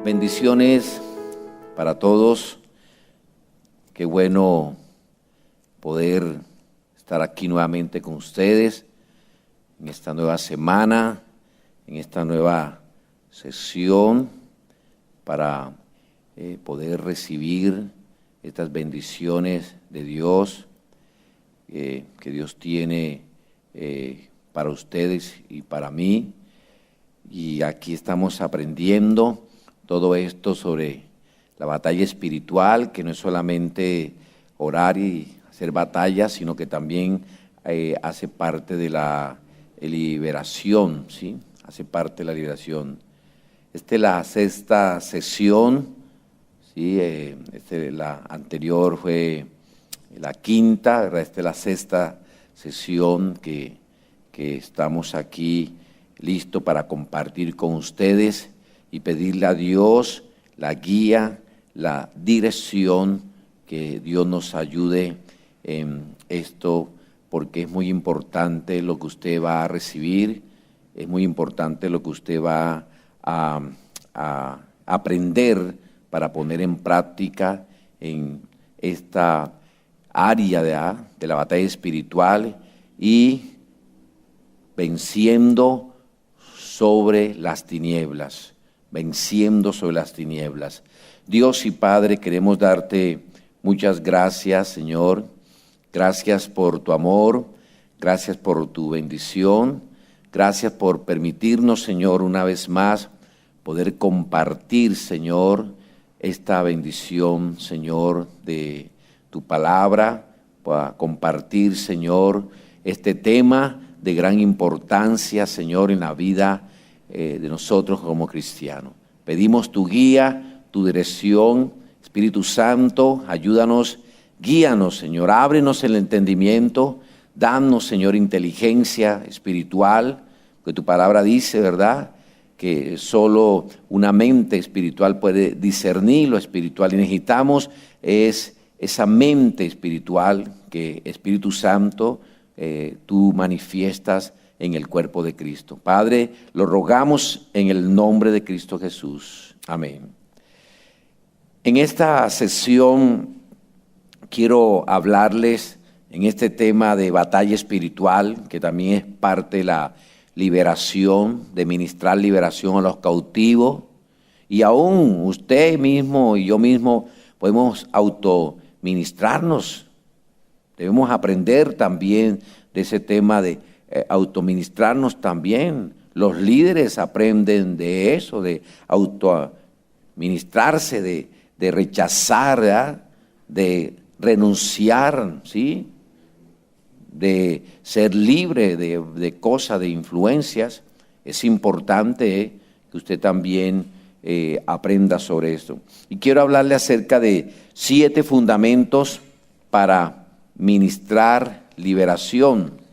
Bendiciones para todos. Qué bueno poder estar aquí nuevamente con ustedes en esta nueva semana, en esta nueva sesión para poder recibir estas bendiciones de Dios que Dios tiene para ustedes y para mí. Y aquí estamos aprendiendo todo esto sobre la batalla espiritual, que no es solamente orar y hacer batallas, sino que también hace parte de la liberación, ¿sí? Hace parte de la liberación. Esta es la sexta sesión, ¿sí? La anterior fue la quinta, ¿verdad? Esta es la sexta sesión que estamos aquí listos para compartir con ustedes y pedirle a Dios la guía, la dirección, que Dios nos ayude en esto, porque es muy importante lo que usted va a recibir, es muy importante lo que usted va a aprender para poner en práctica en esta área de la batalla espiritual y venciendo sobre las tinieblas. Venciendo sobre las tinieblas. Dios y Padre, queremos darte muchas gracias, Señor. Gracias por tu amor, gracias por tu bendición, gracias por permitirnos, Señor, una vez más poder compartir, Señor, esta bendición, Señor, de tu palabra, para compartir, Señor, este tema de gran importancia, Señor, en la vida de nosotros como cristianos. Pedimos tu guía, tu dirección, Espíritu Santo, ayúdanos, guíanos, Señor, ábrenos el entendimiento, danos, Señor, inteligencia espiritual, porque tu palabra dice, ¿verdad?, que solo una mente espiritual puede discernir lo espiritual, y necesitamos esa mente espiritual que, Espíritu Santo, tú manifiestas en el cuerpo de Cristo. Padre, lo rogamos en el nombre de Cristo Jesús. Amén. En esta sesión quiero hablarles en este tema de batalla espiritual, que también es parte de la liberación, de ministrar liberación a los cautivos. Y aún usted mismo y yo mismo podemos autoministrarnos. Debemos aprender también de ese tema de autoministrarnos también. Los líderes aprenden de eso, de autoministrarse, de rechazar, ¿verdad?, de renunciar, ¿sí?, de ser libre de cosas, de influencias. Es importante que usted también aprenda sobre esto. Y quiero hablarle acerca de 7 fundamentos para ministrar liberación.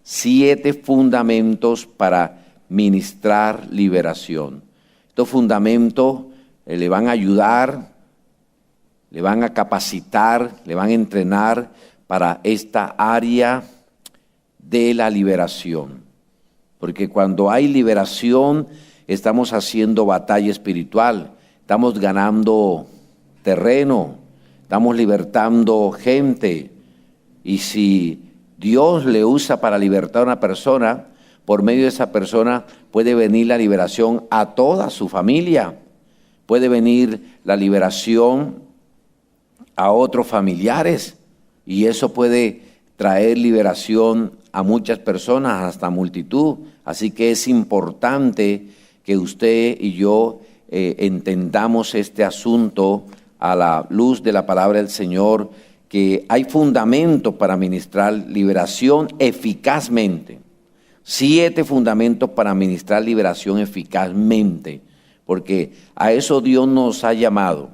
7 fundamentos para ministrar liberación. Estos fundamentos le van a ayudar, le van a capacitar, le van a entrenar para esta área de la liberación. Porque cuando hay liberación, estamos haciendo batalla espiritual, estamos ganando terreno, estamos libertando gente. Y si Dios le usa para libertar a una persona, por medio de esa persona puede venir la liberación a toda su familia, puede venir la liberación a otros familiares, y eso puede traer liberación a muchas personas, hasta multitud. Así que es importante que usted y yo entendamos este asunto a la luz de la palabra del Señor, que hay fundamentos para ministrar liberación eficazmente. 7 fundamentos para ministrar liberación eficazmente, porque a eso Dios nos ha llamado,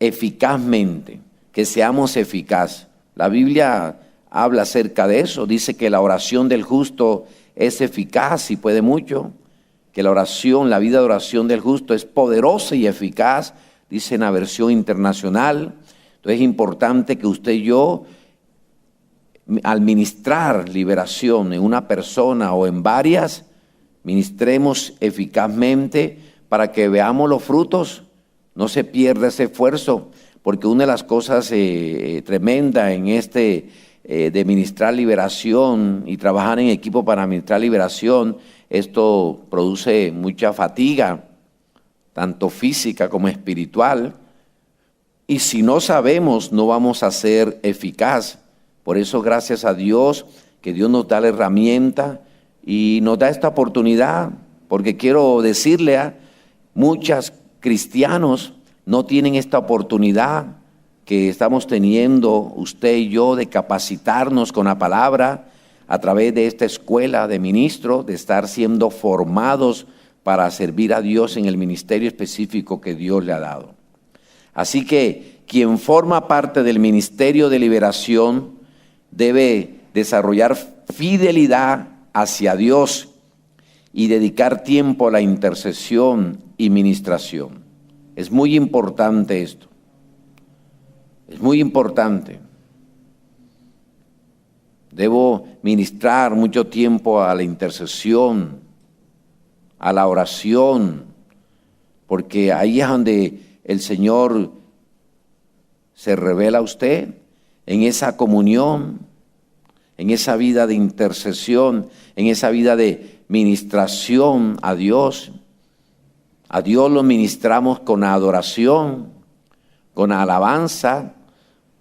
eficazmente, que seamos eficaces. La Biblia habla acerca de eso, dice que la oración del justo es eficaz y puede mucho, que la oración, la vida de oración del justo es poderosa y eficaz, dice en la versión internacional. Entonces es importante que usted y yo al ministrar liberación en una persona o en varias, ministremos eficazmente para que veamos los frutos, no se pierda ese esfuerzo, porque una de las cosas tremendas en de ministrar liberación y trabajar en equipo para ministrar liberación, esto produce mucha fatiga, tanto física como espiritual, y si no sabemos, no vamos a ser eficaz. Por eso, gracias a Dios, que Dios nos da la herramienta y nos da esta oportunidad, porque quiero decirle a muchos cristianos no tienen esta oportunidad que estamos teniendo usted y yo de capacitarnos con la palabra a través de esta escuela de ministros, de estar siendo formados para servir a Dios en el ministerio específico que Dios le ha dado. Así que quien forma parte del ministerio de liberación debe desarrollar fidelidad hacia Dios y dedicar tiempo a la intercesión y ministración. Es muy importante esto. Es muy importante. Debo ministrar mucho tiempo a la intercesión, a la oración, porque ahí es donde el Señor se revela a usted, en esa comunión, en esa vida de intercesión, en esa vida de ministración a Dios. A Dios lo ministramos con adoración, con alabanza,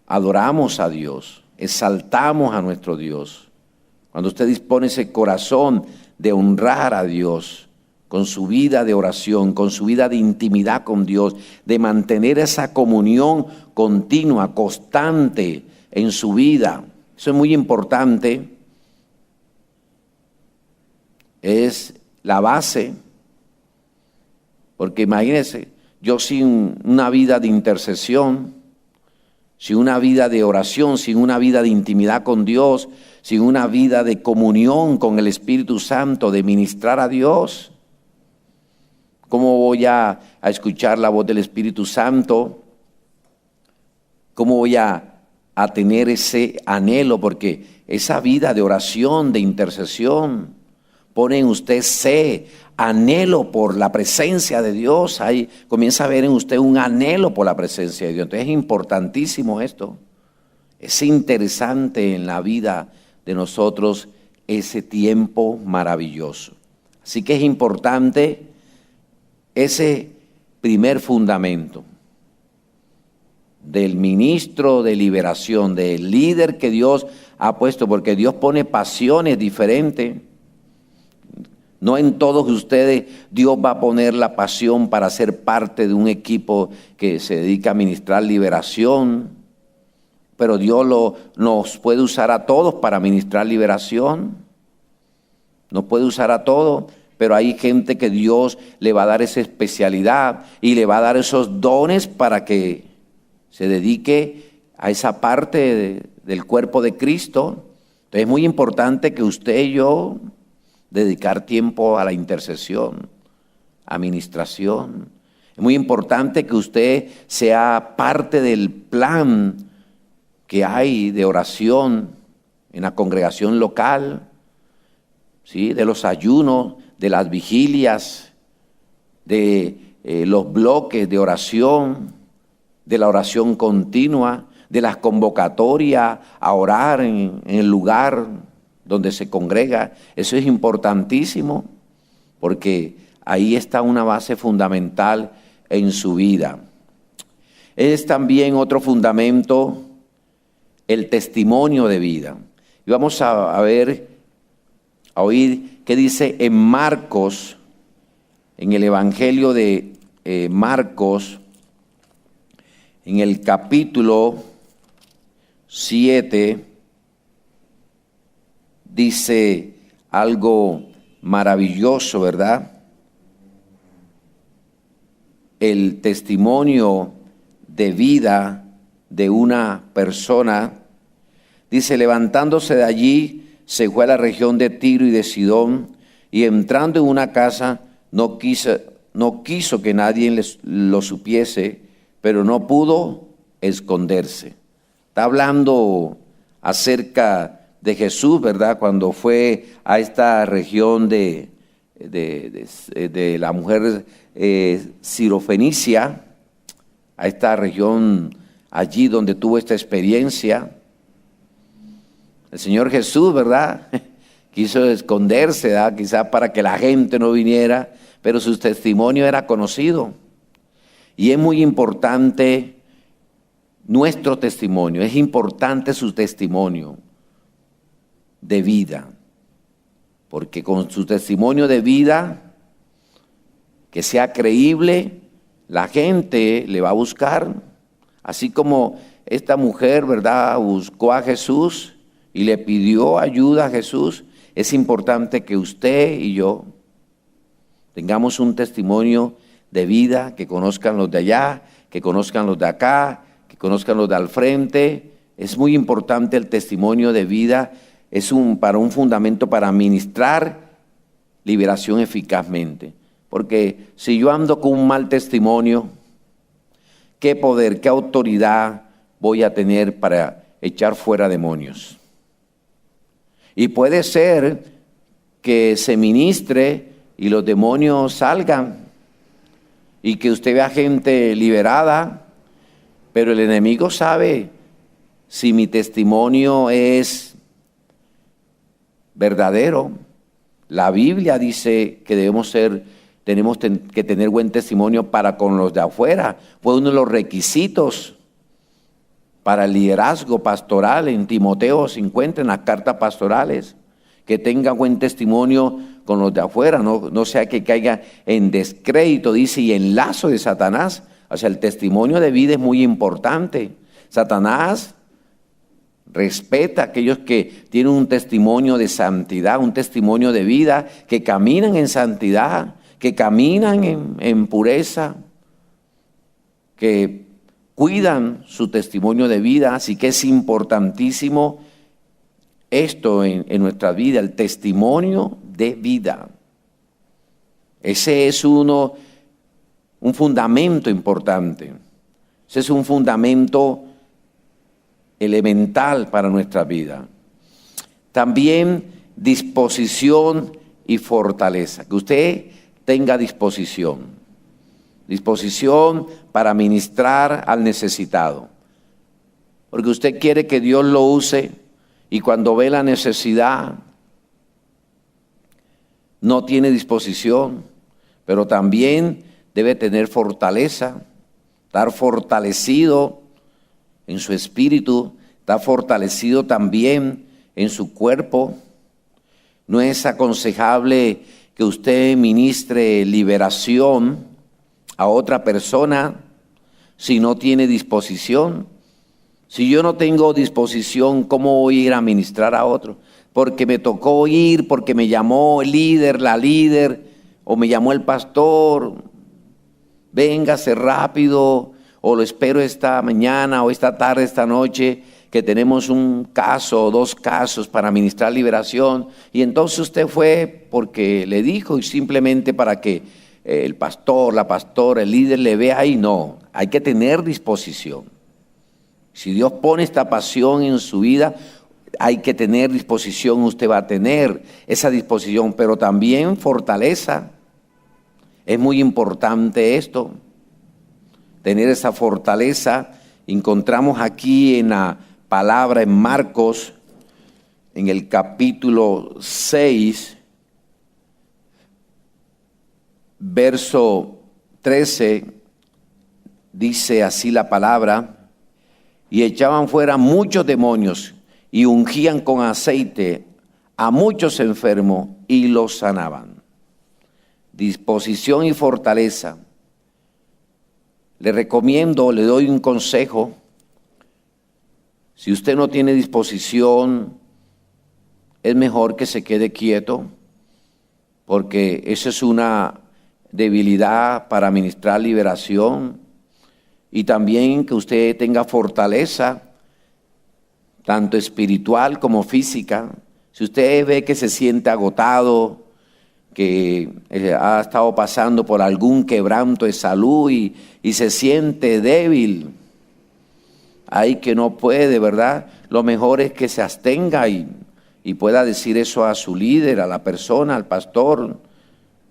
adoramos a Dios, exaltamos a nuestro Dios. Cuando usted dispone ese corazón de honrar a Dios, con su vida de oración, con su vida de intimidad con Dios, de mantener esa comunión continua, constante en su vida. Eso es muy importante. Es la base, porque imagínense, yo sin una vida de intercesión, sin una vida de oración, sin una vida de intimidad con Dios, sin una vida de comunión con el Espíritu Santo, de ministrar a Dios, ¿cómo voy a escuchar la voz del Espíritu Santo? ¿Cómo voy a tener ese anhelo? Porque esa vida de oración, de intercesión, pone en usted anhelo por la presencia de Dios. Ahí comienza a ver en usted un anhelo por la presencia de Dios. Entonces es importantísimo esto. Es interesante en la vida de nosotros ese tiempo maravilloso. Así que es importante ese primer fundamento del ministro de liberación, del líder que Dios ha puesto, porque Dios pone pasiones diferentes. No en todos ustedes Dios va a poner la pasión para ser parte de un equipo que se dedica a ministrar liberación, pero Dios nos puede usar a todos para ministrar liberación. Nos puede usar a todos, pero hay gente que Dios le va a dar esa especialidad y le va a dar esos dones para que se dedique a esa parte del cuerpo de Cristo. Entonces es muy importante que usted y yo dedicar tiempo a la intercesión, a ministración. Es muy importante que usted sea parte del plan que hay de oración en la congregación local, ¿sí? De los ayunos, de las vigilias, de los bloques de oración, de la oración continua, de las convocatorias a orar en el lugar donde se congrega. Eso es importantísimo porque ahí está una base fundamental en su vida. Es también otro fundamento el testimonio de vida. Y vamos a oír qué dice en Marcos, en el Evangelio de Marcos, en el capítulo 7, dice algo maravilloso, ¿verdad? El testimonio de vida de una persona. Dice, levantándose de allí, se fue a la región de Tiro y de Sidón, y entrando en una casa, no quiso que nadie lo supiese, pero no pudo esconderse. Está hablando acerca de Jesús, ¿verdad? Cuando fue a esta región de la mujer Sirofenicia, a esta región allí donde tuvo esta experiencia. El Señor Jesús, ¿verdad? Quiso esconderse, ¿verdad? Quizás para que la gente no viniera, pero su testimonio era conocido. Y es muy importante nuestro testimonio, es importante su testimonio de vida, porque con su testimonio de vida, que sea creíble, la gente le va a buscar, así como esta mujer, ¿verdad?, buscó a Jesús y le pidió ayuda a Jesús. Es importante que usted y yo tengamos un testimonio de vida, que conozcan los de allá, que conozcan los de acá, que conozcan los de al frente. Es muy importante el testimonio de vida, es un fundamento para ministrar liberación eficazmente. Porque si yo ando con un mal testimonio, ¿qué poder, qué autoridad voy a tener para echar fuera demonios? Y puede ser que se ministre y los demonios salgan y que usted vea gente liberada, pero el enemigo sabe si mi testimonio es verdadero. La Biblia dice que tenemos que tener buen testimonio para con los de afuera. Fue uno de los requisitos para el liderazgo pastoral en Timoteo 50, en las cartas pastorales, que tenga buen testimonio con los de afuera, no sea que caiga en descrédito, dice, y en lazo de Satanás. O sea, el testimonio de vida es muy importante. Satanás respeta a aquellos que tienen un testimonio de santidad, un testimonio de vida, que caminan en santidad, que caminan en pureza, que cuidan su testimonio de vida. Así que es importantísimo esto en nuestra vida, el testimonio de vida. Ese es un fundamento importante. Ese es un fundamento elemental para nuestra vida. También disposición y fortaleza. Que usted tenga disposición para ministrar al necesitado. Porque usted quiere que Dios lo use y cuando ve la necesidad no tiene disposición, pero también debe tener fortaleza, estar fortalecido en su espíritu, estar fortalecido también en su cuerpo. No es aconsejable que usted ministre liberación a otra persona si no tiene disposición. Si yo no tengo disposición, ¿cómo voy a ir a ministrar a otro? Porque me tocó ir, porque me llamó el líder, la líder, o me llamó el pastor, véngase rápido, o lo espero esta mañana, o esta tarde, esta noche, que tenemos un caso o dos casos para ministrar liberación, y entonces usted fue porque le dijo y simplemente para que el pastor, la pastora, el líder le vea ahí. No, hay que tener disposición. Si Dios pone esta pasión en su vida, hay que tener disposición, usted va a tener esa disposición, pero también fortaleza. Es muy importante esto, tener esa fortaleza. Encontramos aquí en la palabra en Marcos, en el capítulo 6, verso 13, dice así la palabra: y echaban fuera muchos demonios y ungían con aceite a muchos enfermos y los sanaban. Disposición y fortaleza. Le recomiendo, le doy un consejo. Si usted no tiene disposición, es mejor que se quede quieto, porque eso es una debilidad para ministrar liberación. Y también que usted tenga fortaleza, tanto espiritual como física. Si usted ve que se siente agotado, que ha estado pasando por algún quebranto de salud y se siente débil, ahí que no puede, ¿verdad? Lo mejor es que se abstenga y y pueda decir eso a su líder, a la persona, al pastor,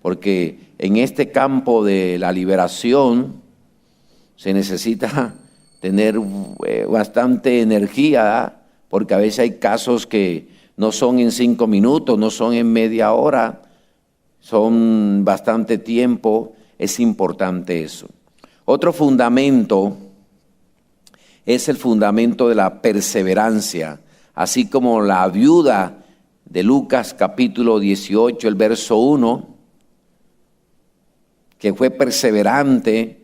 porque en este campo de la liberación se necesita tener bastante energía, porque a veces hay casos que no son en 5 minutos, no son en media hora, son bastante tiempo. Es importante eso. Otro fundamento es el fundamento de la perseverancia, así como la viuda de Lucas capítulo 18, el verso 1, que fue perseverante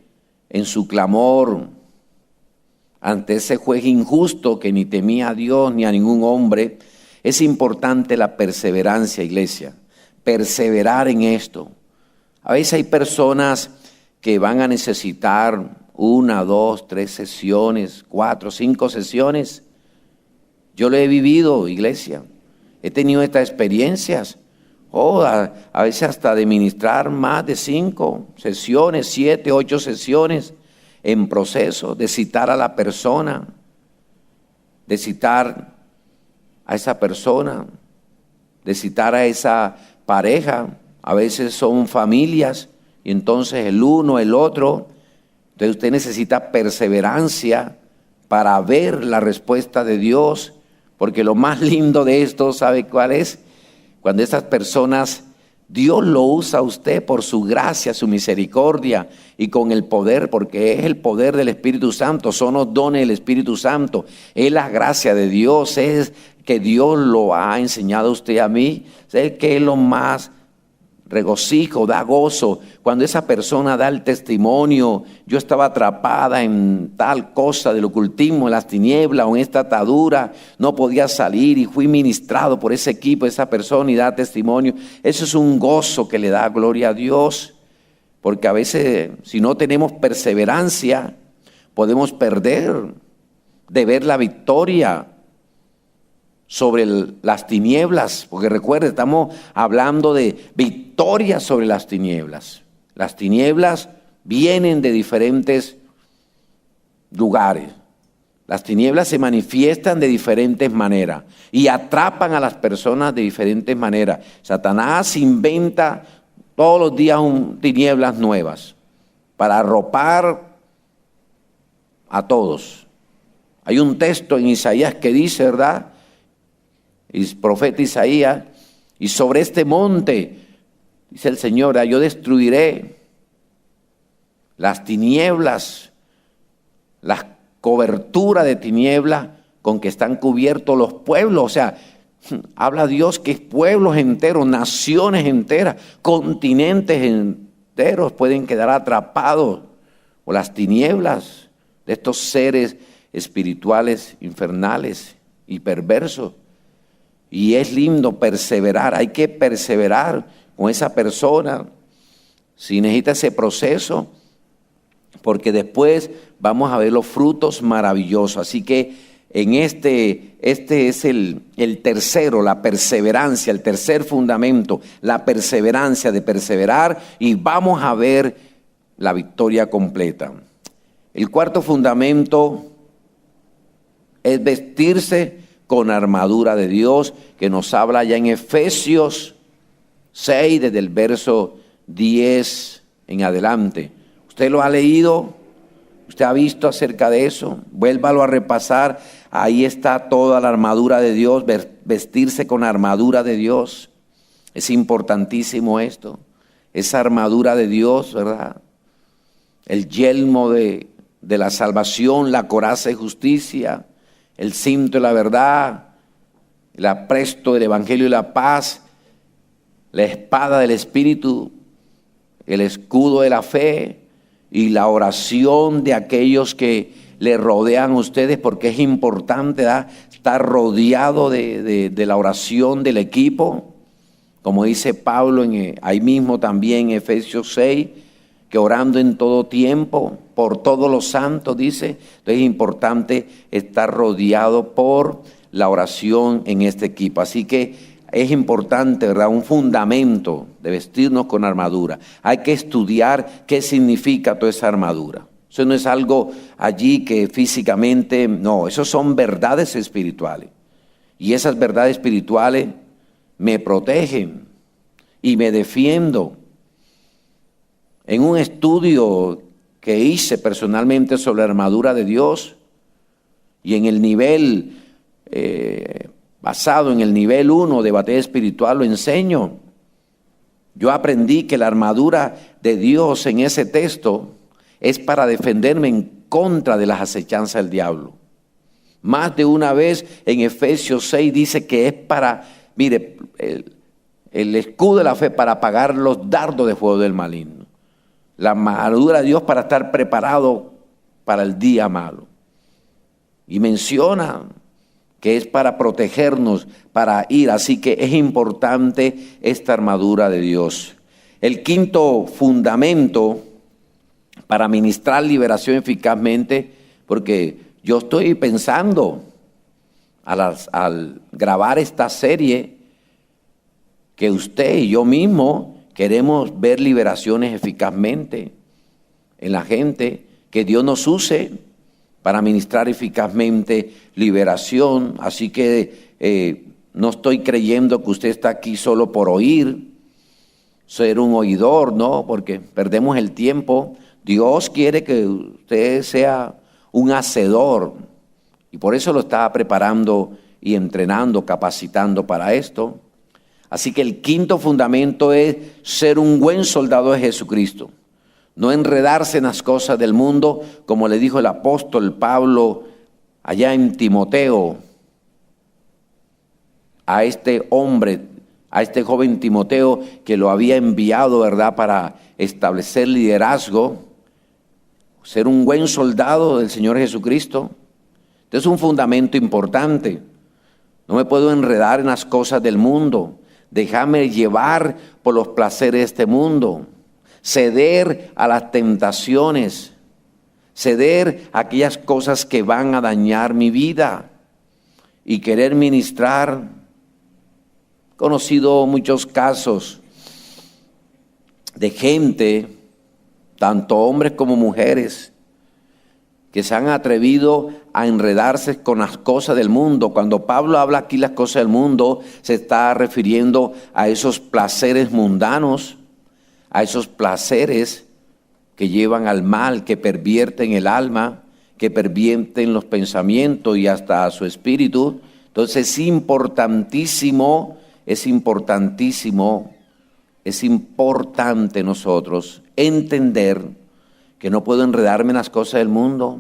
en su clamor ante ese juez injusto que ni temía a Dios ni a ningún hombre. Es importante la perseverancia, iglesia, perseverar en esto. A veces hay personas que van a necesitar 1, 2, 3 sesiones, 4, 5 sesiones. Yo lo he vivido, iglesia. He tenido estas experiencias. A veces hasta de ministrar más de 5 sesiones, 7, 8 sesiones en proceso, de citar a la persona, de citar a esa persona, de citar a esa pareja. A veces son familias y entonces el uno, el otro. Entonces usted necesita perseverancia para ver la respuesta de Dios, porque lo más lindo de esto, ¿sabe cuál es? Cuando esas personas, Dios lo usa a usted por su gracia, su misericordia y con el poder, porque es el poder del Espíritu Santo, son los dones del Espíritu Santo, es la gracia de Dios, es que Dios lo ha enseñado a usted, a mí, sé que es lo más regocijo, da gozo, cuando esa persona da el testimonio. Yo estaba atrapada en tal cosa del ocultismo, en las tinieblas o en esta atadura, no podía salir y fui ministrado por ese equipo, esa persona, y da testimonio. Eso es un gozo que le da gloria a Dios, porque a veces si no tenemos perseverancia podemos perder de ver la victoria sobre las tinieblas, porque recuerde, estamos hablando de victoria sobre las tinieblas. Las tinieblas vienen de diferentes lugares. Las tinieblas se manifiestan de diferentes maneras y atrapan a las personas de diferentes maneras. Satanás inventa todos los días tinieblas nuevas para arropar a todos. Hay un texto en Isaías que dice, ¿verdad? El profeta Isaías, y sobre este monte, dice el Señor, yo destruiré las tinieblas, las coberturas de tinieblas con que están cubiertos los pueblos. O sea, habla Dios que pueblos enteros, naciones enteras, continentes enteros pueden quedar atrapados por las tinieblas de estos seres espirituales infernales y perversos. Y es lindo perseverar, hay que perseverar con esa persona, si necesita ese proceso, porque después vamos a ver los frutos maravillosos. Así que en este es el tercero, la perseverancia, el tercer fundamento, la perseverancia de perseverar, y vamos a ver la victoria completa. El cuarto fundamento es vestirse con armadura de Dios, que nos habla ya en Efesios 6, desde el verso 10 en adelante. ¿Usted lo ha leído? ¿Usted ha visto acerca de eso? Vuélvalo a repasar. Ahí está toda la armadura de Dios, vestirse con armadura de Dios. Es importantísimo esto, esa armadura de Dios, ¿verdad? El yelmo de la salvación, la coraza de justicia, el cinto de la verdad, el apresto del evangelio y la paz, la espada del Espíritu, el escudo de la fe y la oración de aquellos que le rodean a ustedes, porque es importante, ¿verdad?, estar rodeado de la oración del equipo, como dice Pablo ahí mismo también en Efesios 6, que orando en todo tiempo, por todos los santos, dice. Entonces es importante estar rodeado por la oración en este equipo. Así que es importante, ¿verdad?, un fundamento de vestirnos con armadura. Hay que estudiar qué significa toda esa armadura. Eso no es algo allí que físicamente, no, eso son verdades espirituales. Y esas verdades espirituales me protegen y me defiendo. En un estudio que hice personalmente sobre la armadura de Dios y en el nivel, basado en el nivel 1 de batalla espiritual, lo enseño. Yo aprendí que la armadura de Dios en ese texto es para defenderme en contra de las acechanzas del diablo. Más de una vez en Efesios 6 dice que es para, mire, el escudo de la fe para apagar los dardos de fuego del maligno. La armadura de Dios para estar preparado para el día malo. Y menciona que es para protegernos, para ir. Así que es importante esta armadura de Dios. El quinto fundamento para ministrar liberación eficazmente, porque yo estoy pensando al grabar esta serie que usted y yo mismo queremos ver liberaciones eficazmente en la gente, que Dios nos use para ministrar eficazmente liberación. Así que no estoy creyendo que usted está aquí solo por oír, ser un oidor, no, porque perdemos el tiempo. Dios quiere que usted sea un hacedor y por eso lo está preparando y entrenando, capacitando para esto. Así que el quinto fundamento es ser un buen soldado de Jesucristo. No enredarse en las cosas del mundo, como le dijo el apóstol Pablo allá en Timoteo, a este hombre, a este joven Timoteo que lo había enviado, ¿verdad?, para establecer liderazgo, ser un buen soldado del Señor Jesucristo. Este es un fundamento importante. No me puedo enredar en las cosas del mundo, dejarme llevar por los placeres de este mundo, ceder a las tentaciones, ceder a aquellas cosas que van a dañar mi vida y querer ministrar. He conocido muchos casos de gente, tanto hombres como mujeres, que se han atrevido a enredarse con las cosas del mundo. Cuando Pablo habla aquí las cosas del mundo, se está refiriendo a esos placeres mundanos, a esos placeres que llevan al mal, que pervierten el alma, que pervierten los pensamientos y hasta su espíritu. Entonces es importante nosotros entender que no puedo enredarme en las cosas del mundo.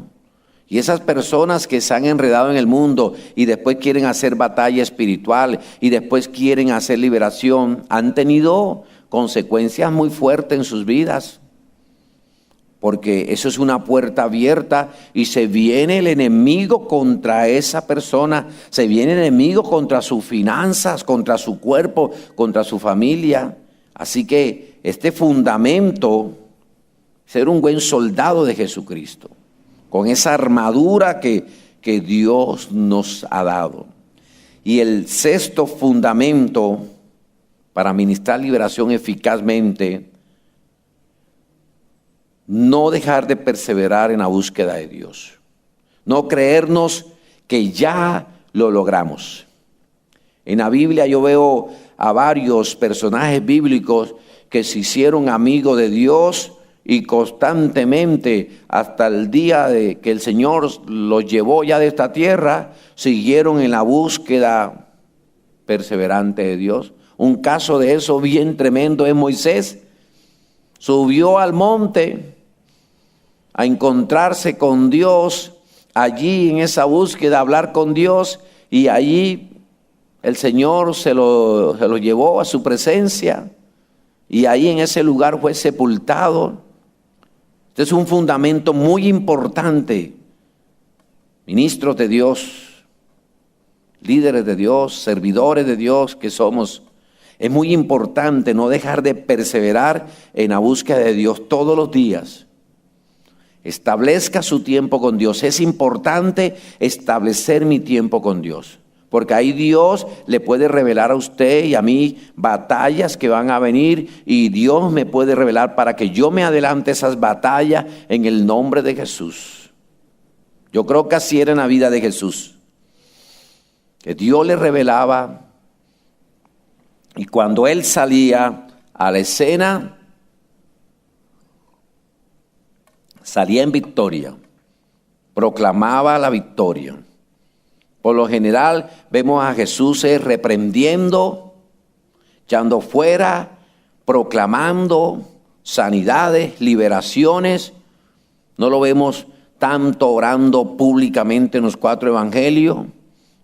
Y esas personas que se han enredado en el mundo y después quieren hacer batalla espiritual y después quieren hacer liberación, han tenido consecuencias muy fuertes en sus vidas. Porque eso es una puerta abierta y se viene el enemigo contra esa persona, se viene el enemigo contra sus finanzas, contra su cuerpo, contra su familia. Así que este fundamento, ser un buen soldado de Jesucristo, con esa armadura que Dios nos ha dado. Y el sexto fundamento para ministrar liberación eficazmente, no dejar de perseverar en la búsqueda de Dios. No creernos que ya lo logramos. En la Biblia yo veo a varios personajes bíblicos que se hicieron amigos de Dios y constantemente hasta el día de que el Señor los llevó ya de esta tierra, siguieron en la búsqueda perseverante de Dios. Un caso de eso bien tremendo es Moisés. Subió al monte a encontrarse con Dios, allí en esa búsqueda, a hablar con Dios, y allí el Señor se lo llevó a su presencia, y ahí en ese lugar fue sepultado. Este es un fundamento muy importante. Ministros de Dios, líderes de Dios, servidores de Dios que somos, es muy importante no dejar de perseverar en la búsqueda de Dios todos los días. Establezca su tiempo con Dios. Es importante establecer mi tiempo con Dios, porque ahí Dios le puede revelar a usted y a mí batallas que van a venir, y Dios me puede revelar para que yo me adelante esas batallas en el nombre de Jesús. Yo creo que así era en la vida de Jesús. que Dios le revelaba, y cuando él salía a la escena, salía en victoria, proclamaba la victoria. Por lo general vemos a Jesús reprendiendo, echando fuera, proclamando sanidades, liberaciones. No lo vemos tanto orando públicamente en los 4 evangelios,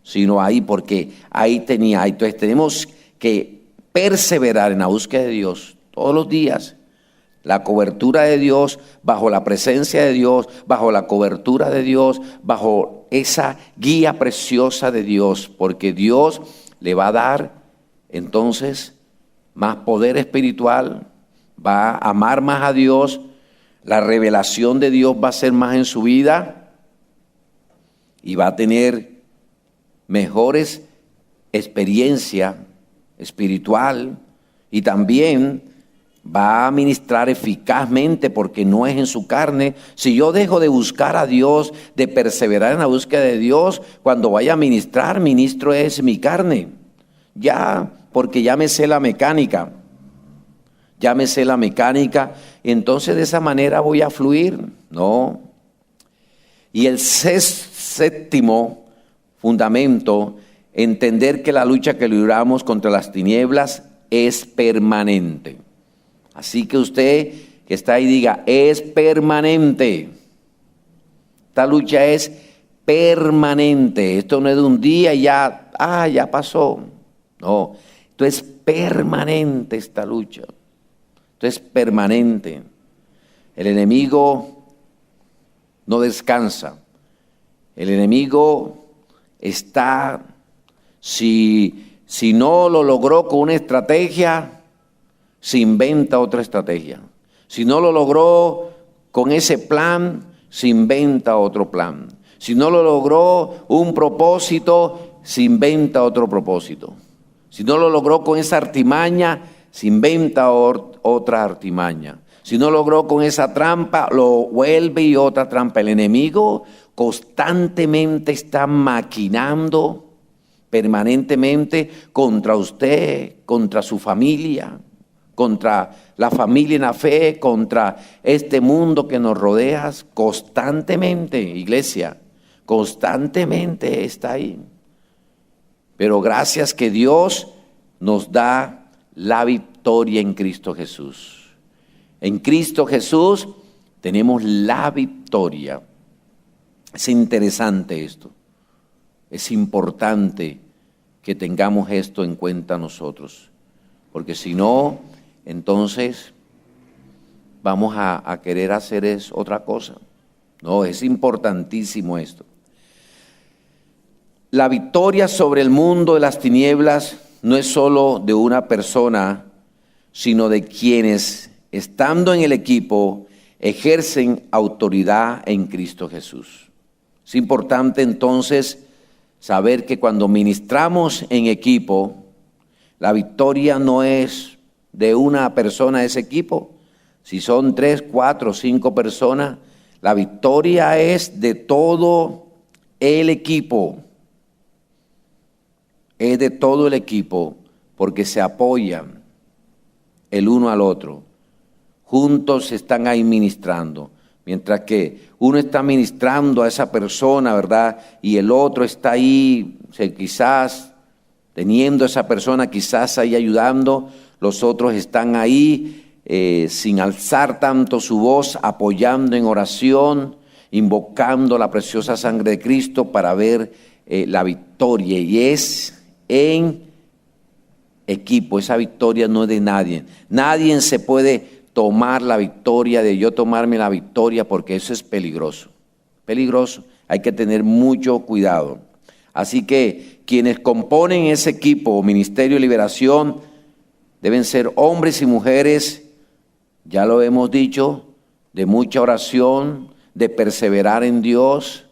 sino ahí, porque ahí tenía. Entonces tenemos que perseverar en la búsqueda de Dios todos los días. La cobertura de Dios, bajo la presencia de Dios, bajo la cobertura de Dios, bajo esa guía preciosa de Dios, porque Dios le va a dar entonces más poder espiritual, va a amar más a Dios, la revelación de Dios va a ser más en su vida y va a tener mejores experiencias espiritual, y también va a ministrar eficazmente porque no es en su carne. Si yo dejo de buscar a Dios, de perseverar en la búsqueda de Dios, cuando vaya a ministrar, ministro es mi carne. Ya, porque ya me sé la mecánica. Entonces de esa manera voy a fluir. No. Y el séptimo fundamento, entender que la lucha que libramos contra las tinieblas es permanente. Así que usted que está ahí diga, es permanente. Esta lucha es permanente. Esto no es de un día y ya pasó. No, esto es permanente esta lucha. Esto es permanente. El enemigo no descansa. El enemigo está, si no lo logró con una estrategia, se inventa otra estrategia. Si no lo logró con ese plan, se inventa otro plan. Si no lo logró un propósito, se inventa otro propósito. Si no lo logró con esa artimaña, se inventa otra artimaña. Si no logró con esa trampa, lo vuelve y otra trampa. El enemigo constantemente está maquinando permanentemente contra usted, contra su familia, contra la familia en la fe, contra este mundo que nos rodea. Constantemente, iglesia, constantemente está ahí. Pero gracias que Dios nos da la victoria en Cristo Jesús. En Cristo Jesús tenemos la victoria. Es interesante esto. Es importante que tengamos esto en cuenta nosotros. Porque si no, entonces vamos a querer hacer otra cosa. No, es importantísimo esto. La victoria sobre el mundo de las tinieblas no es solo de una persona, sino de quienes, estando en el equipo, ejercen autoridad en Cristo Jesús. Es importante entonces saber que cuando ministramos en equipo, la victoria no es de una persona de ese equipo. Si son 3, 4, 5 personas, la victoria es de todo el equipo. Es de todo el equipo, porque se apoyan el uno al otro. Juntos están ahí ministrando. Mientras que uno está ministrando a esa persona, ¿verdad? Y el otro está ahí, quizás teniendo a esa persona, quizás ahí ayudando. Los otros están ahí sin alzar tanto su voz, apoyando en oración, invocando la preciosa sangre de Cristo para ver la victoria. Y es en equipo, esa victoria no es de nadie. Nadie se puede tomar la victoria, de yo tomarme la victoria, porque eso es peligroso. Peligroso, hay que tener mucho cuidado. Así que quienes componen ese equipo, Ministerio de Liberación, deben ser hombres y mujeres, ya lo hemos dicho, de mucha oración, de perseverar en Dios,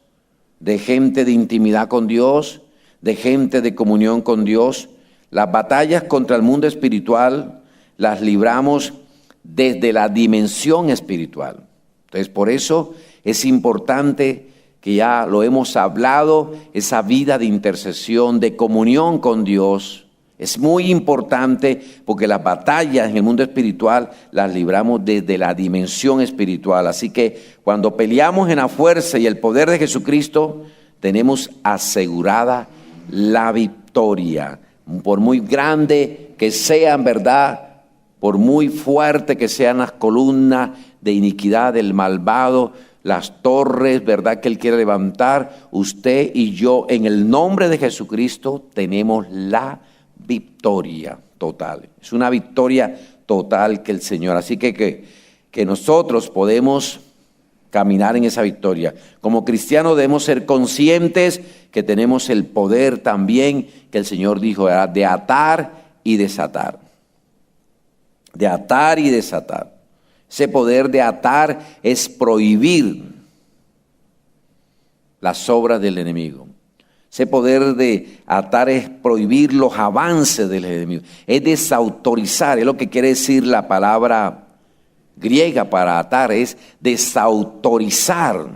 de gente de intimidad con Dios, de gente de comunión con Dios. Las batallas contra el mundo espiritual las libramos desde la dimensión espiritual. Entonces, por eso es importante que ya lo hemos hablado, esa vida de intercesión, de comunión con Dios. Es muy importante porque las batallas en el mundo espiritual las libramos desde la dimensión espiritual. Así que cuando peleamos en la fuerza y el poder de Jesucristo, tenemos asegurada la victoria. Por muy grande que sean, ¿verdad? Por muy fuerte que sean las columnas de iniquidad del malvado, las torres, ¿verdad?, que él quiere levantar, usted y yo, en el nombre de Jesucristo, tenemos la victoria total. Es una victoria total que el Señor. Así que nosotros podemos caminar en esa victoria. Como cristianos debemos ser conscientes que tenemos el poder también que el Señor dijo, ¿verdad?, de atar y desatar. De atar y desatar. Ese poder de atar es prohibir las obras del enemigo. Ese poder de atar es prohibir los avances del enemigo. Es desautorizar, es lo que quiere decir la palabra griega para atar, es desautorizar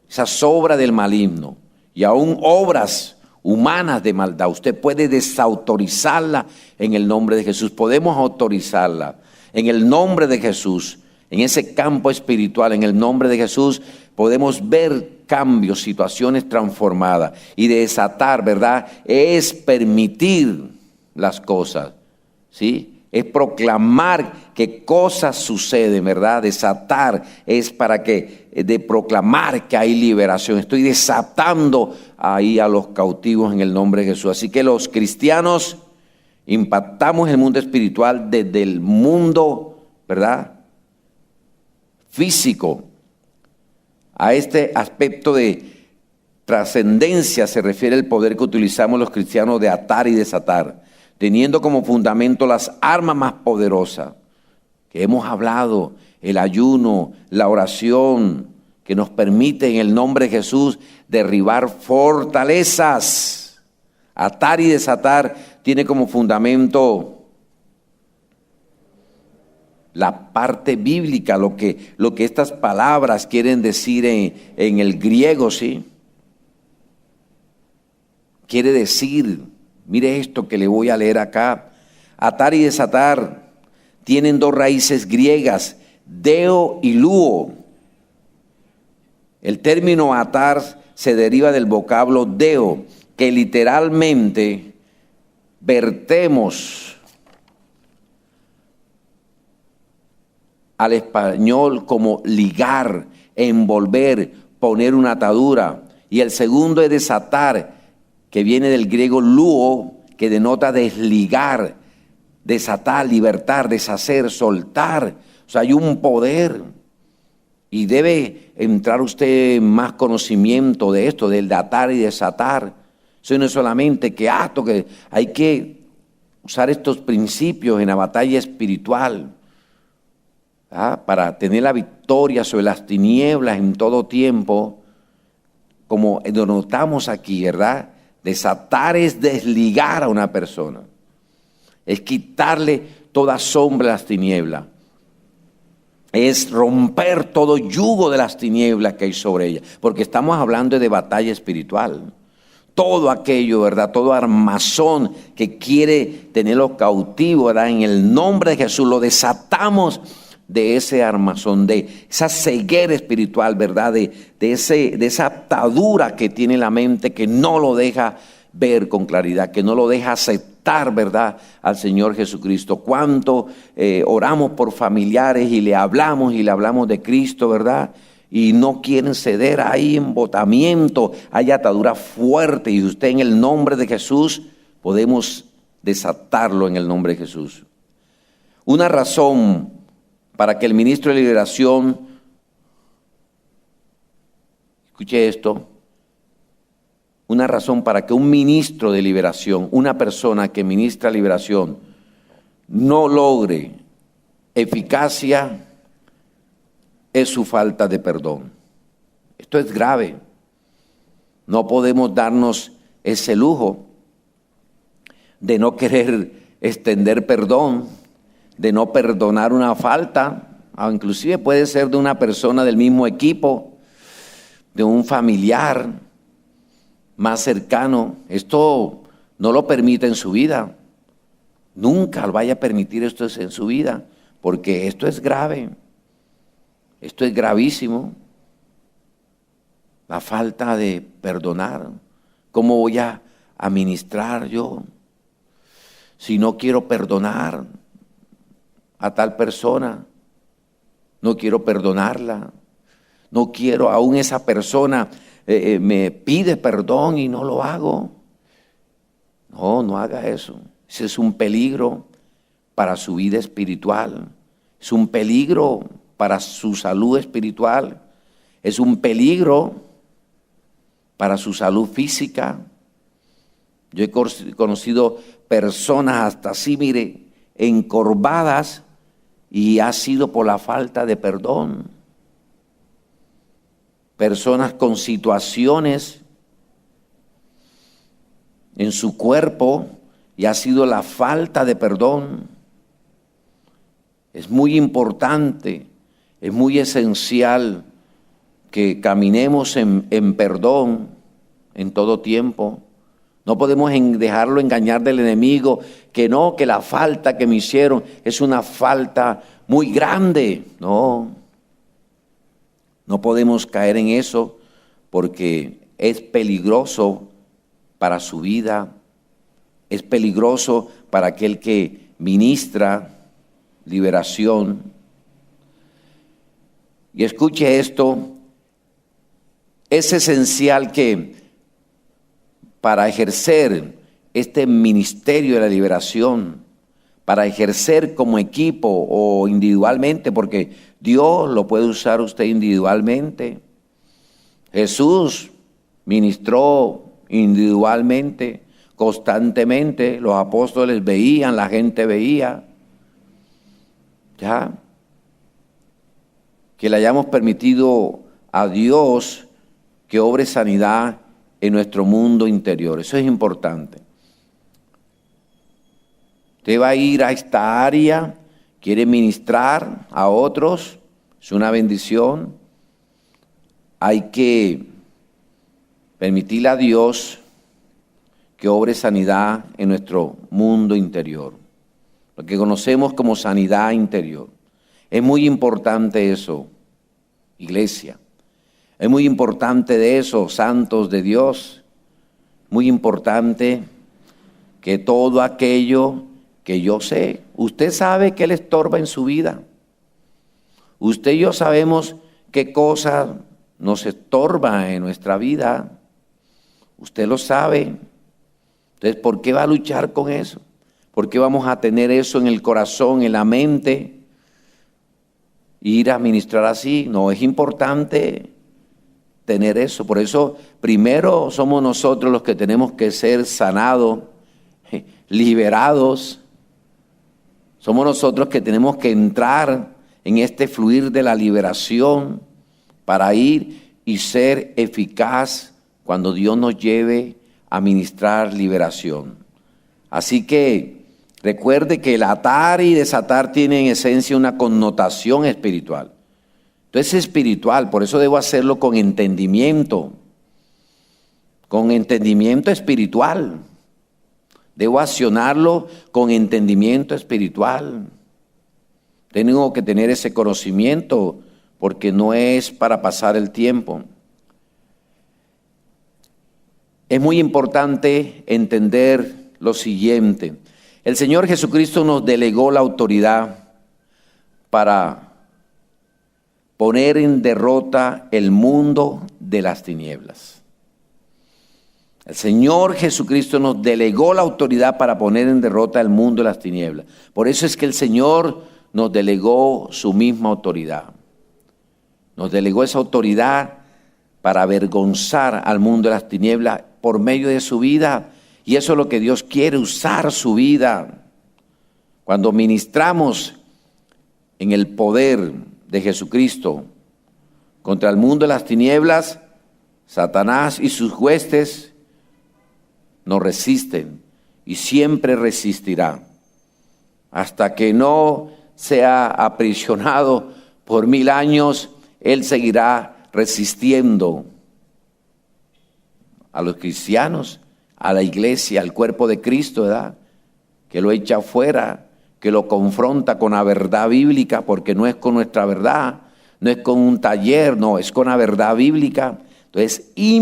esas obras del maligno y aún obras humanas de maldad. Usted puede desautorizarla en el nombre de Jesús. Podemos autorizarla en el nombre de Jesús. En ese campo espiritual, en el nombre de Jesús, podemos ver cambios, situaciones transformadas. Y desatar, ¿verdad?, es permitir las cosas, ¿sí? Es proclamar que cosas suceden, ¿verdad? Desatar es para que, de proclamar que hay liberación. Estoy desatando ahí a los cautivos en el nombre de Jesús. Así que los cristianos impactamos el mundo espiritual desde el mundo, ¿verdad?, físico. A este aspecto de trascendencia se refiere el poder que utilizamos los cristianos de atar y desatar, teniendo como fundamento las armas más poderosas que hemos hablado, el ayuno, la oración, que nos permite en el nombre de Jesús derribar fortalezas. Atar y desatar tiene como fundamento la parte bíblica, lo que estas palabras quieren decir en el griego, ¿sí? Quiere decir, mire esto que le voy a leer acá. Atar y desatar tienen dos raíces griegas, deo y luo. El término atar se deriva del vocablo deo, que literalmente vertemos al español como ligar, envolver, poner una atadura. Y el segundo es desatar, que viene del griego luo, que denota desligar, desatar, libertar, deshacer, soltar. O sea, hay un poder. Y debe entrar usted en más conocimiento de esto, del de atar y desatar. Eso no es solamente que hay que usar estos principios en la batalla espiritual. Para tener la victoria sobre las tinieblas en todo tiempo, como lo notamos aquí, ¿verdad? Desatar es desligar a una persona, es quitarle toda sombra a las tinieblas, es romper todo yugo de las tinieblas que hay sobre ella, porque estamos hablando de batalla espiritual. Todo aquello, ¿verdad?, todo armazón que quiere tenerlo cautivo, ¿verdad?, en el nombre de Jesús lo desatamos de ese armazón, de esa ceguera espiritual, ¿verdad? De esa atadura que tiene la mente, que no lo deja ver con claridad, que no lo deja aceptar, ¿verdad?, al Señor Jesucristo. Cuánto oramos por familiares y le hablamos de Cristo, ¿verdad?, y no quieren ceder, hay embotamiento, hay atadura fuerte, y usted en el nombre de Jesús podemos desatarlo en el nombre de Jesús. Una razón para que el ministro de liberación, escuche esto, una razón para que un ministro de liberación, una persona que ministra liberación, no logre eficacia, es su falta de perdón. Esto es grave. No podemos darnos ese lujo de no querer extender perdón, de no perdonar una falta, o inclusive puede ser de una persona del mismo equipo, de un familiar más cercano. Esto no lo permite en su vida. Nunca vaya a permitir esto en su vida, porque esto es grave. Esto es gravísimo. La falta de perdonar. ¿Cómo voy a administrar yo si no quiero perdonar a tal persona? No quiero perdonarla. No quiero, aún esa persona me pide perdón y no lo hago. No, no haga eso. Ese es un peligro para su vida espiritual. Es un peligro para su salud espiritual. Es un peligro para su salud física. Yo he conocido personas hasta así, mire, encorvadas, y ha sido por la falta de perdón. Personas con situaciones en su cuerpo y ha sido la falta de perdón. Es muy importante, es muy esencial que caminemos en perdón en todo tiempo. No podemos dejarlo engañar del enemigo, que no, que la falta que me hicieron es una falta muy grande. No podemos caer en eso, porque es peligroso para su vida, es peligroso para aquel que ministra liberación. Y escuche esto, es esencial que para ejercer este ministerio de la liberación, para ejercer como equipo o individualmente, porque Dios lo puede usar usted individualmente. Jesús ministró individualmente, constantemente. Los apóstoles veían, la gente veía. Ya, que le hayamos permitido a Dios que obre sanidad en nuestro mundo interior. Eso es importante. Usted va a ir a esta área, quiere ministrar a otros, es una bendición. Hay que permitirle a Dios que obre sanidad en nuestro mundo interior, lo que conocemos como sanidad interior. Es muy importante eso, iglesia. Es muy importante de eso, santos de Dios. Muy importante que todo aquello que yo sé, usted sabe que le estorba en su vida. Usted y yo sabemos qué cosa nos estorba en nuestra vida. Usted lo sabe. Entonces, ¿por qué va a luchar con eso? ¿Por qué vamos a tener eso en el corazón, en la mente? Ir a ministrar así. No, es importante tener eso. Por eso, primero somos nosotros los que tenemos que ser sanados, liberados. Somos nosotros que tenemos que entrar en este fluir de la liberación para ir y ser eficaz cuando Dios nos lleve a ministrar liberación. Así que recuerde que el atar y desatar tiene en esencia una connotación espiritual. Entonces es espiritual, por eso debo hacerlo con entendimiento espiritual. Debo accionarlo con entendimiento espiritual. Tengo que tener ese conocimiento porque no es para pasar el tiempo. Es muy importante entender lo siguiente. El Señor Jesucristo nos delegó la autoridad para poner en derrota el mundo de las tinieblas. El Señor Jesucristo nos delegó la autoridad para poner en derrota el mundo de las tinieblas. Por eso es que el Señor nos delegó su misma autoridad. Nos delegó esa autoridad para avergonzar al mundo de las tinieblas por medio de su vida. Y eso es lo que Dios quiere, usar su vida. Cuando ministramos en el poder de Jesucristo contra el mundo de las tinieblas, Satanás y sus huestes nos resisten y siempre resistirá hasta que no sea aprisionado por 1000 años. Él seguirá resistiendo a los cristianos, a la iglesia, al cuerpo de Cristo, ¿verdad? Que lo echa afuera, que lo confronta con la verdad bíblica, porque no es con nuestra verdad, no es con un taller, no, es con la verdad bíblica. Entonces es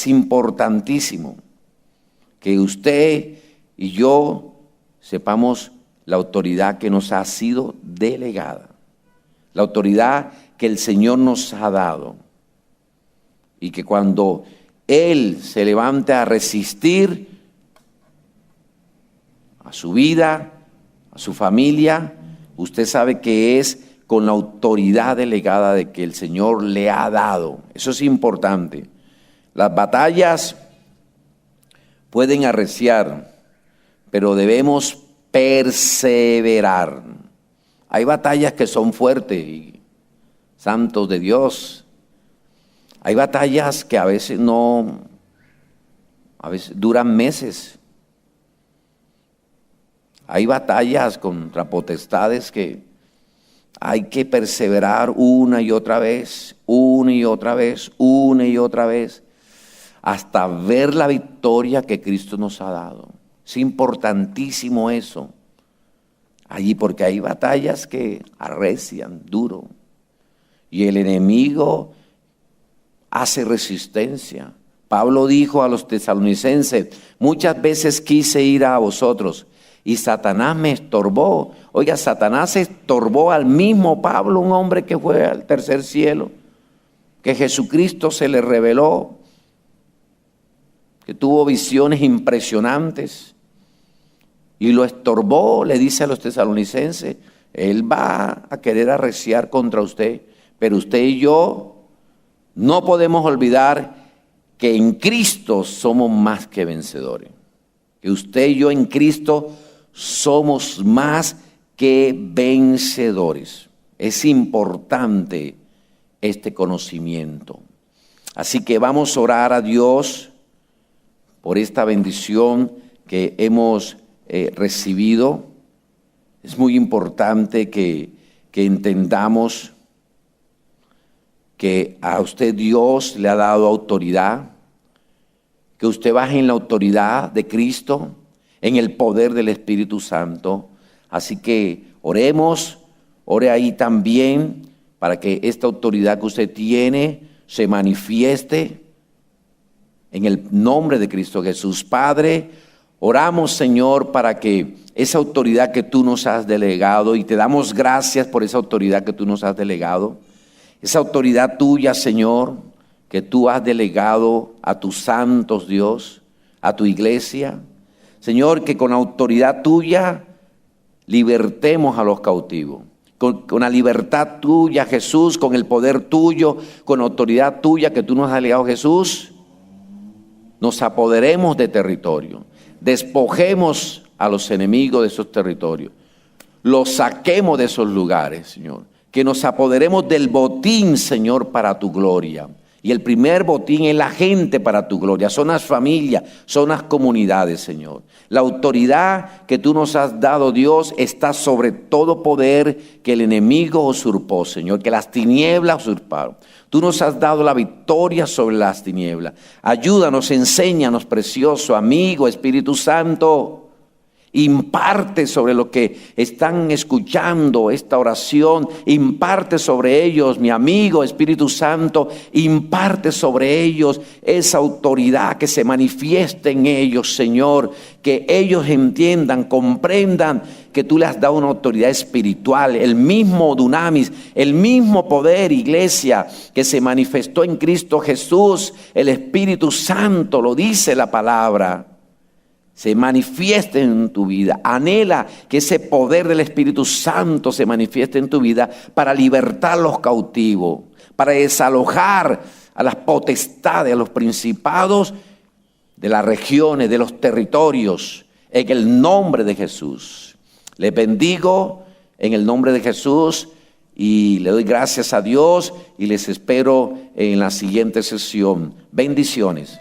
importantísimo que usted y yo sepamos la autoridad que nos ha sido delegada, la autoridad que el Señor nos ha dado, y que cuando Él se levante a resistir a su vida, a su familia, usted sabe que es con la autoridad delegada de que el Señor le ha dado. Eso es importante. Las batallas pueden arreciar, pero debemos perseverar. Hay batallas que son fuertes, y santos de Dios. Hay batallas que a veces duran meses. Hay batallas contra potestades que hay que perseverar una y otra vez, hasta ver la victoria que Cristo nos ha dado. Es importantísimo eso. Allí, porque hay batallas que arrecian duro y el enemigo hace resistencia. Pablo dijo a los tesalonicenses: muchas veces quise ir a vosotros y Satanás me estorbó. Oiga, Satanás estorbó al mismo Pablo, un hombre que fue al tercer cielo, que Jesucristo se le reveló, que tuvo visiones impresionantes, y lo estorbó. Le dice a los tesalonicenses: él va a querer arreciar contra usted, pero usted y yo no podemos olvidar que en Cristo somos más que vencedores, que usted y yo en Cristo somos más que vencedores. Es importante este conocimiento. Así que vamos a orar a Dios por esta bendición que hemos recibido. Es muy importante que entendamos que a usted Dios le ha dado autoridad, que usted baje en la autoridad de Cristo, en el poder del Espíritu Santo. Así que oremos, ore ahí también para que esta autoridad que usted tiene se manifieste en el nombre de Cristo Jesús. Padre, oramos, Señor, para que esa autoridad que tú nos has delegado, y te damos gracias por esa autoridad que tú nos has delegado, esa autoridad tuya, Señor, que tú has delegado a tus santos, Dios, a tu iglesia. Señor, que con autoridad tuya libertemos a los cautivos. Con la libertad tuya, Jesús, con el poder tuyo, con autoridad tuya que tú nos has delegado, Jesús, nos apoderemos de territorio. Despojemos a los enemigos de esos territorios. Los saquemos de esos lugares, Señor. Que nos apoderemos del botín, Señor, para tu gloria. Y el primer botín es la gente para tu gloria. Son las familias, son las comunidades, Señor. La autoridad que tú nos has dado, Dios, está sobre todo poder que el enemigo usurpó, Señor, que las tinieblas usurparon. Tú nos has dado la victoria sobre las tinieblas. Ayúdanos, enséñanos, precioso amigo, Espíritu Santo. Imparte sobre lo que están escuchando esta oración, imparte sobre ellos, mi amigo Espíritu Santo, imparte sobre ellos esa autoridad, que se manifieste en ellos, Señor, que ellos entiendan, comprendan que tú les has dado una autoridad espiritual, el mismo dunamis, el mismo poder, iglesia, que se manifestó en Cristo Jesús, el Espíritu Santo, lo dice la palabra. Se manifieste en tu vida. Anhela que ese poder del Espíritu Santo se manifieste en tu vida para libertar a los cautivos, para desalojar a las potestades, a los principados de las regiones, de los territorios, en el nombre de Jesús. Les bendigo en el nombre de Jesús y le doy gracias a Dios y les espero en la siguiente sesión. Bendiciones.